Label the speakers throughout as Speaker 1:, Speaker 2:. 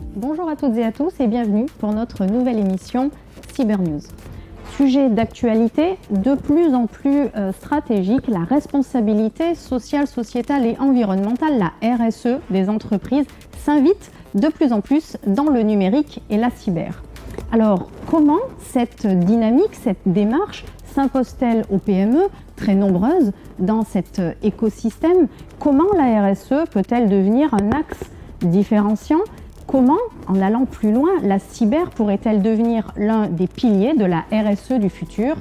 Speaker 1: Bonjour à toutes et à tous et bienvenue pour notre nouvelle émission Cyber News. Sujet d'actualité de plus en plus stratégique, la responsabilité sociale, sociétale et environnementale, la RSE des entreprises, s'invite de plus en plus dans le numérique et la cyber. Alors, comment cette dynamique, cette démarche s'impose-t-elle aux PME, très nombreuses dans cet écosystème? Comment la RSE peut-elle devenir un axe différenciant? Comment, en allant plus loin, la cyber pourrait-elle devenir l'un des piliers de la RSE du futur?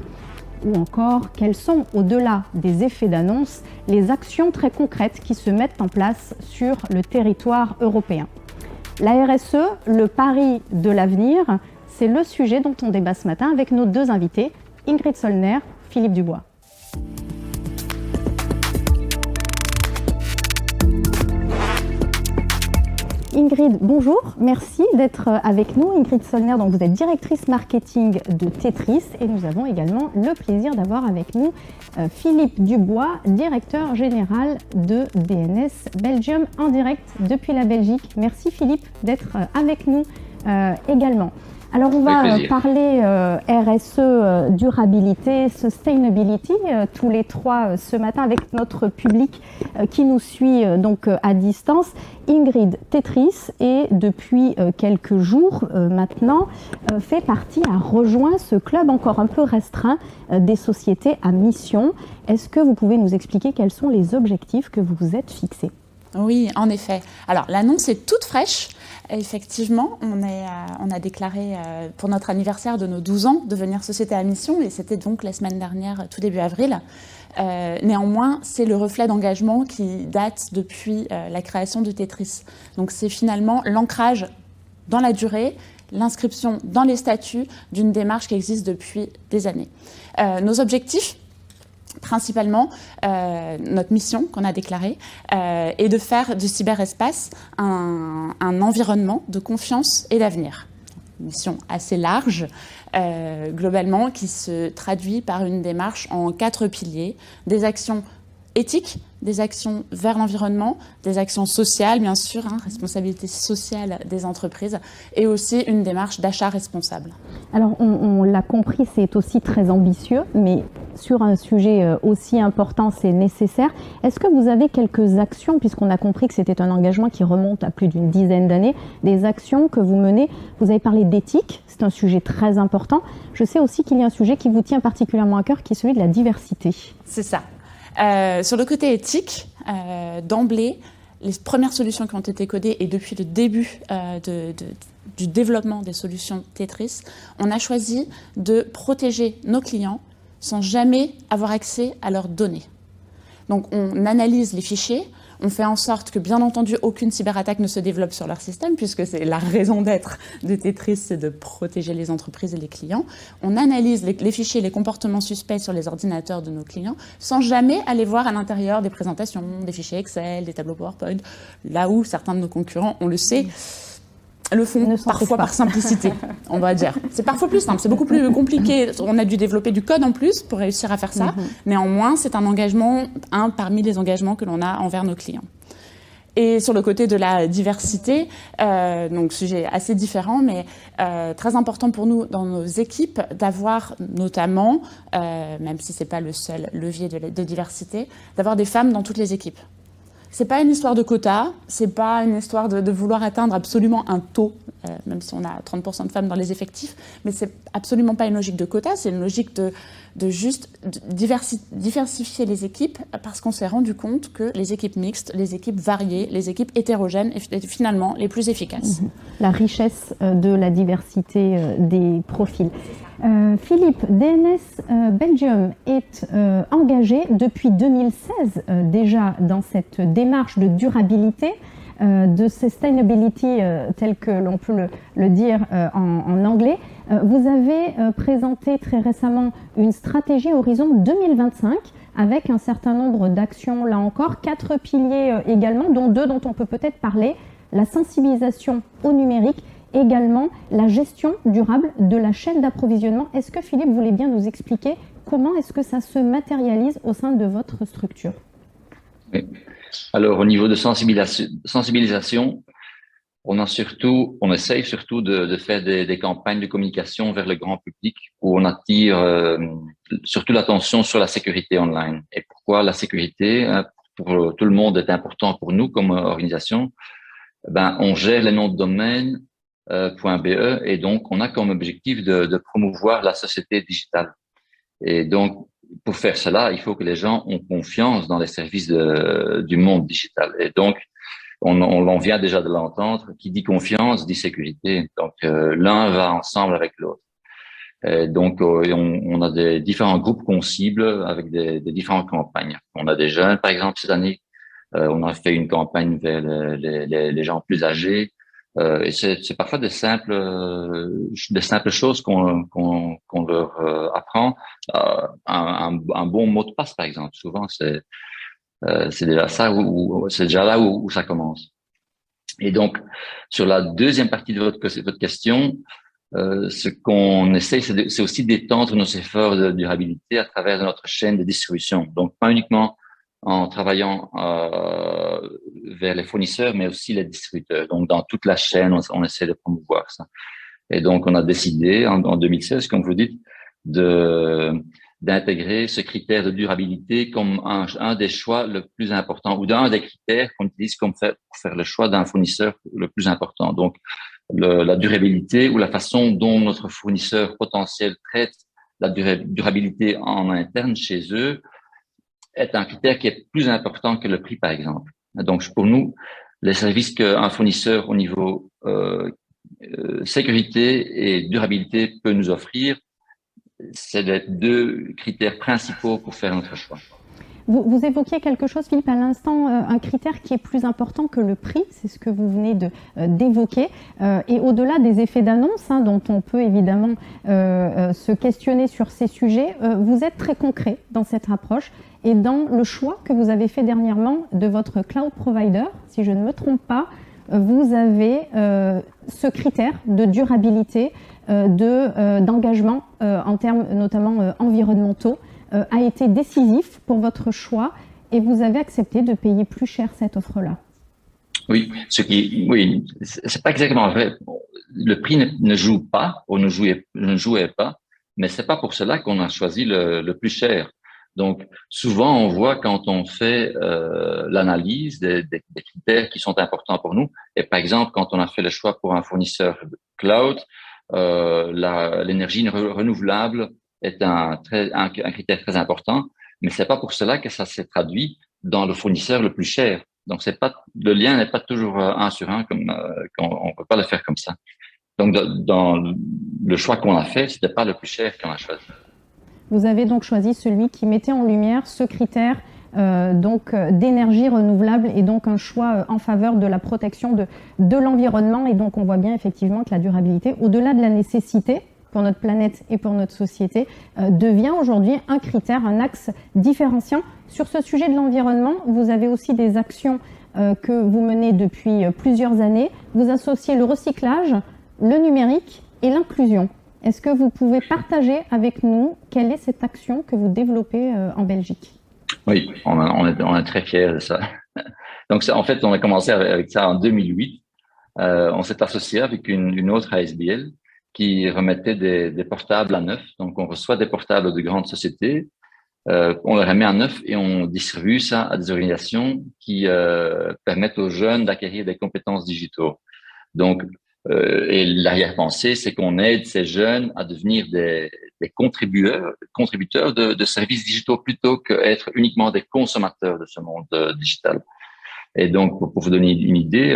Speaker 1: Ou encore, quelles sont, au-delà des effets d'annonce, les actions très concrètes qui se mettent en place sur le territoire européen? La RSE, le pari de l'avenir, c'est le sujet dont on débat ce matin avec nos deux invités, Ingrid Sollner, Philippe Dubois. Ingrid, bonjour, merci d'être avec nous. Ingrid Sollner, donc vous êtes directrice marketing de Tetris et nous avons également le plaisir d'avoir avec nous Philippe Dubois, directeur général de DNS Belgium en direct depuis la Belgique. Merci Philippe d'être avec nous également. Alors on va parler RSE, durabilité, sustainability, tous les trois ce matin avec notre public qui nous suit donc à distance. Ingrid, Tetris est depuis quelques jours maintenant fait partie, a rejoint ce club encore un peu restreint des sociétés à mission. Est-ce que vous pouvez nous expliquer quels sont les objectifs que vous vous êtes fixés?
Speaker 2: Oui, en effet. Alors, l'annonce est toute fraîche. Effectivement, on a déclaré pour notre anniversaire de nos 12 ans devenir société à mission et c'était donc la semaine dernière, tout début avril. Néanmoins, c'est le reflet d'engagement qui date depuis la création de Tetris. Donc, c'est finalement l'ancrage dans la durée, l'inscription dans les statuts d'une démarche qui existe depuis des années. Nos objectifs, principalement, notre mission qu'on a déclarée est de faire du cyberespace un environnement de confiance et d'avenir. Une mission assez large, globalement, qui se traduit par une démarche en 4 piliers, des actions éthiques, des actions vers l'environnement, des actions sociales, bien sûr, responsabilité sociale des entreprises, et aussi une démarche d'achat responsable.
Speaker 1: Alors, on l'a compris, c'est aussi très ambitieux, mais sur un sujet aussi important, c'est nécessaire. Est-ce que vous avez quelques actions, puisqu'on a compris que c'était un engagement qui remonte à plus d'une dizaine d'années, des actions que vous menez? Vous avez parlé d'éthique, c'est un sujet très important. Je sais aussi qu'il y a un sujet qui vous tient particulièrement à cœur, qui est celui de la diversité.
Speaker 2: C'est ça. Sur le côté éthique, d'emblée, les premières solutions qui ont été codées et depuis le début du développement des solutions Tetris, on a choisi de protéger nos clients sans jamais avoir accès à leurs données. Donc on analyse les fichiers, on fait en sorte que, bien entendu, aucune cyberattaque ne se développe sur leur système, puisque c'est la raison d'être de Tetris, c'est de protéger les entreprises et les clients. On analyse les fichiers, les comportements suspects sur les ordinateurs de nos clients, sans jamais aller voir à l'intérieur des présentations, des fichiers Excel, des tableaux PowerPoint, là où certains de nos concurrents, on le sait, le font parfois par simplicité, on va dire. C'est parfois plus simple, c'est beaucoup plus compliqué. On a dû développer du code en plus pour réussir à faire ça. Néanmoins, c'est un engagement, parmi les engagements que l'on a envers nos clients. Et sur le côté de la diversité, donc sujet assez différent, mais très important pour nous dans nos équipes d'avoir notamment, même si c'est pas le seul levier de diversité, d'avoir des femmes dans toutes les équipes. C'est pas une histoire de quota, c'est pas une histoire de vouloir atteindre absolument un taux, même si on a 30% de femmes dans les effectifs, mais c'est absolument pas une logique de quota, c'est une logique de juste diversifier les équipes parce qu'on s'est rendu compte que les équipes mixtes, les équipes variées, les équipes hétérogènes étaient finalement les plus efficaces.
Speaker 1: La richesse de la diversité des profils. Philippe, DNS Belgium est engagé depuis 2016 déjà dans cette démarche de durabilité, de sustainability tel que l'on peut le dire en anglais. Vous avez présenté très récemment une stratégie Horizon 2025 avec un certain nombre d'actions, là encore, 4 piliers également, dont 2 dont on peut peut-être parler, la sensibilisation au numérique, également la gestion durable de la chaîne d'approvisionnement. Est-ce que Philippe voulait bien nous expliquer comment est-ce que ça se matérialise au sein de votre structure?
Speaker 3: Oui. Alors, au niveau de sensibilisation, On essaye surtout de faire des campagnes de communication vers le grand public où on attire surtout l'attention sur la sécurité online. Et pourquoi la sécurité, pour tout le monde est important pour nous comme organisation. Ben, on gère les noms de domaine .be et donc on a comme objectif de promouvoir la société digitale. Et donc, pour faire cela, il faut que les gens ont confiance dans les services du monde digital. Et donc, on vient déjà de l'entendre, qui dit confiance dit sécurité. Donc, l'un va ensemble avec l'autre. Donc, on a des différents groupes qu'on cible avec des différentes campagnes. On a des jeunes, par exemple, cette année. On a fait une campagne vers les gens plus âgés. Et c'est parfois des simples choses qu'on leur apprend. Un bon mot de passe, par exemple. Souvent, c'est déjà ça c'est déjà là où ça commence. Et donc, sur la deuxième partie de votre question, ce qu'on essaye, c'est aussi d'étendre nos efforts de durabilité à travers notre chaîne de distribution. Donc, pas uniquement en travaillant vers les fournisseurs, mais aussi les distributeurs. Donc, dans toute la chaîne, on essaie de promouvoir ça. Et donc, on a décidé en 2016, comme vous dites, d'intégrer ce critère de durabilité comme un des choix le plus important, ou d'un des critères qu'on utilise pour faire le choix d'un fournisseur le plus important. Donc, la durabilité ou la façon dont notre fournisseur potentiel traite la durabilité en interne chez eux est un critère qui est plus important que le prix, par exemple. Donc, pour nous, les services qu'un fournisseur au niveau sécurité et durabilité peut nous offrir, c'est les deux critères principaux pour faire notre choix.
Speaker 1: Vous évoquiez quelque chose, Philippe, à l'instant, un critère qui est plus important que le prix, c'est ce que vous venez d'évoquer. Et au-delà des effets d'annonce, dont on peut évidemment se questionner sur ces sujets, vous êtes très concret dans cette approche et dans le choix que vous avez fait dernièrement de votre cloud provider. Si je ne me trompe pas, vous avez ce critère de durabilité, d'engagement en termes notamment environnementaux, a été décisif pour votre choix et vous avez accepté de payer plus cher cette offre-là.
Speaker 3: Oui, c'est pas exactement vrai. Le prix ne joue pas, ou ne jouait pas, mais c'est pas pour cela qu'on a choisi le plus cher. Donc, souvent, on voit quand on fait l'analyse des critères qui sont importants pour nous, et par exemple, quand on a fait le choix pour un fournisseur cloud, l'énergie renouvelable est un critère très important, mais c'est pas pour cela que ça s'est traduit dans le fournisseur le plus cher. Donc le lien n'est pas toujours 1 sur 1 comme on peut pas le faire comme ça. Donc dans le choix qu'on a fait, c'était pas le plus cher qu'on a choisi.
Speaker 1: Vous avez donc choisi celui qui mettait en lumière ce critère d'énergie renouvelable et donc un choix en faveur de la protection de l'environnement. Et donc on voit bien effectivement que la durabilité, au-delà de la nécessité pour notre planète et pour notre société, devient aujourd'hui un critère, un axe différenciant. Sur ce sujet de l'environnement, vous avez aussi des actions que vous menez depuis plusieurs années. Vous associez le recyclage, le numérique et l'inclusion. Est-ce que vous pouvez partager avec nous quelle est cette action que vous développez en Belgique?
Speaker 3: Oui, on est très fiers de ça. Donc, en fait, on a commencé avec ça en 2008. On s'est associé avec une autre ASBL qui remettait des portables à neuf. Donc, on reçoit des portables de grandes sociétés, on les remet à neuf et on distribue ça à des organisations qui permettent aux jeunes d'acquérir des compétences digitales. Donc, et l'arrière-pensée, c'est qu'on aide ces jeunes à devenir des contributeurs de services digitaux plutôt qu'être uniquement des consommateurs de ce monde digital. Et donc, pour vous donner une idée,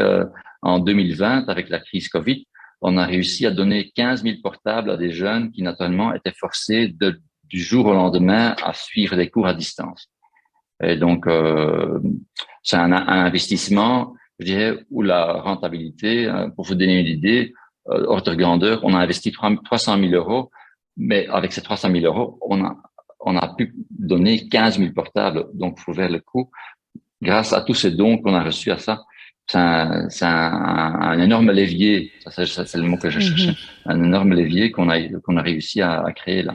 Speaker 3: en 2020, avec la crise Covid, on a réussi à donner 15 000 portables à des jeunes qui, naturellement, étaient forcés du jour au lendemain à suivre des cours à distance. Et donc, c'est un investissement, je dirais, où la rentabilité, pour vous donner une idée, ordre de grandeur, on a investi 300 000 euros, mais avec ces 300 000 euros, on a pu donner 15 000 portables. Donc, il faut faire le coup. Grâce à tous ces dons qu'on a reçus à ça, c'est un énorme levier, ça c'est le mot que je cherchais, un énorme levier qu'on a réussi à créer là.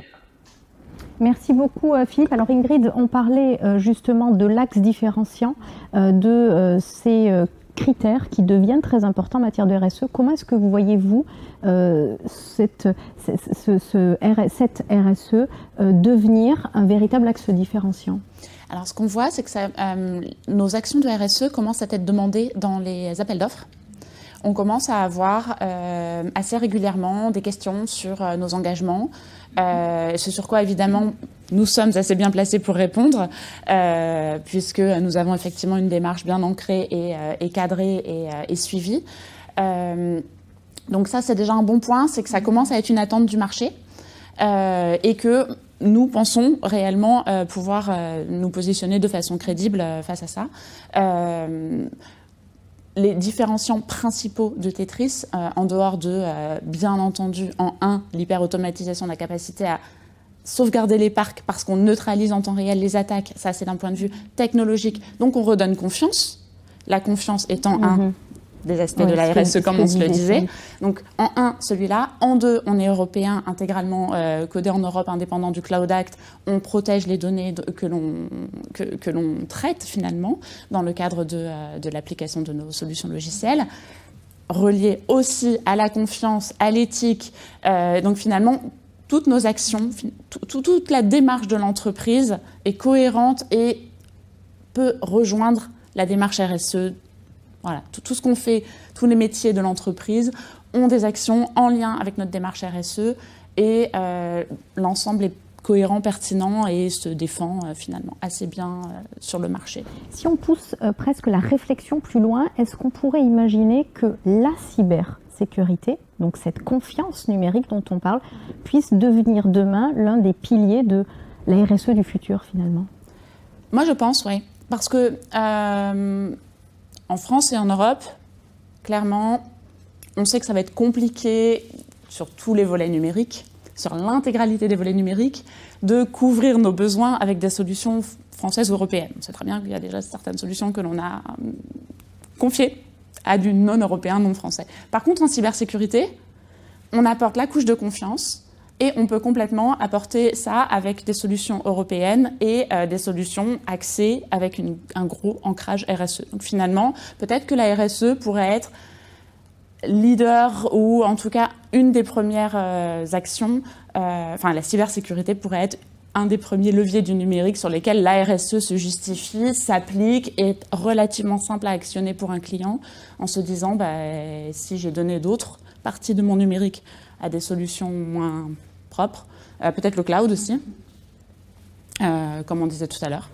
Speaker 1: Merci beaucoup Philippe. Alors Ingrid, on parlait justement de l'axe différenciant de ces critères qui deviennent très importants en matière de RSE. Comment est-ce que vous voyez-vous cette RSE devenir un véritable axe différenciant?
Speaker 2: Alors, ce qu'on voit, c'est que nos actions de RSE commencent à être demandées dans les appels d'offres. On commence à avoir assez régulièrement des questions sur nos engagements, ce sur quoi, évidemment, nous sommes assez bien placés pour répondre, puisque nous avons effectivement une démarche bien ancrée et cadrée et suivie. Donc ça, c'est déjà un bon point, c'est que ça commence à être une attente du marché et que nous pensons réellement pouvoir nous positionner de façon crédible face à ça. Les différenciants principaux de Tetris, en dehors de, bien entendu, l'hyper-automatisation de la capacité à sauvegarder les parcs parce qu'on neutralise en temps réel les attaques, ça c'est d'un point de vue technologique, donc on redonne confiance, la confiance étant un des aspects de la RSE comme on se le disait. Donc en 1, celui-là. En 2, on est européen, intégralement codé en Europe, indépendant du Cloud Act. On protège les données que l'on traite finalement dans le cadre de l'application de nos solutions logicielles. Relié aussi à la confiance, à l'éthique. Donc finalement, toutes nos actions, toute la démarche de l'entreprise est cohérente et peut rejoindre la démarche RSE. Voilà, tout ce qu'on fait, tous les métiers de l'entreprise ont des actions en lien avec notre démarche RSE et l'ensemble est cohérent, pertinent et se défend finalement assez bien sur le marché.
Speaker 1: Si on pousse presque la réflexion plus loin, est-ce qu'on pourrait imaginer que la cybersécurité, donc cette confiance numérique dont on parle, puisse devenir demain l'un des piliers de la RSE du futur finalement?
Speaker 2: Moi je pense, oui. Parce que en France et en Europe, clairement, on sait que ça va être compliqué sur tous les volets numériques, sur l'intégralité des volets numériques, de couvrir nos besoins avec des solutions françaises ou européennes. On sait très bien qu'il y a déjà certaines solutions que l'on a confiées à du non-européen, non-français. Par contre, en cybersécurité, on apporte la couche de confiance et on peut complètement apporter ça avec des solutions européennes et des solutions axées avec un gros ancrage RSE. Donc finalement, peut-être que la RSE pourrait être leader ou en tout cas une des premières actions, la cybersécurité pourrait être un des premiers leviers du numérique sur lesquels la RSE se justifie, s'applique et est relativement simple à actionner pour un client en se disant si j'ai donné d'autres parties de mon numérique à des solutions moins propres, peut-être le cloud aussi, comme on disait tout à l'heure.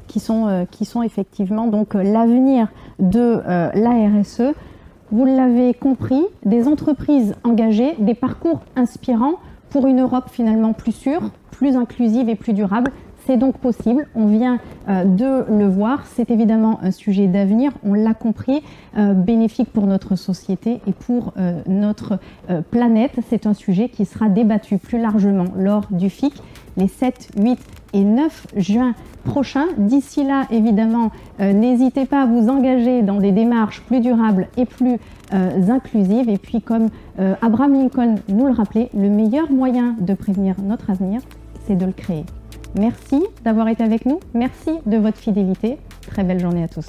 Speaker 1: Qui sont effectivement donc l'avenir de la RSE. Vous l'avez compris, des entreprises engagées, des parcours inspirants pour une Europe finalement plus sûre, plus inclusive et plus durable. C'est donc possible, on vient de le voir, c'est évidemment un sujet d'avenir, on l'a compris, bénéfique pour notre société et pour notre planète. C'est un sujet qui sera débattu plus largement lors du FIC les 7, 8 et 9 juin prochains. D'ici là, évidemment, n'hésitez pas à vous engager dans des démarches plus durables et plus inclusives. Et puis, comme Abraham Lincoln nous le rappelait, le meilleur moyen de prévenir notre avenir, c'est de le créer. Merci d'avoir été avec nous. Merci de votre fidélité. Très belle journée à tous.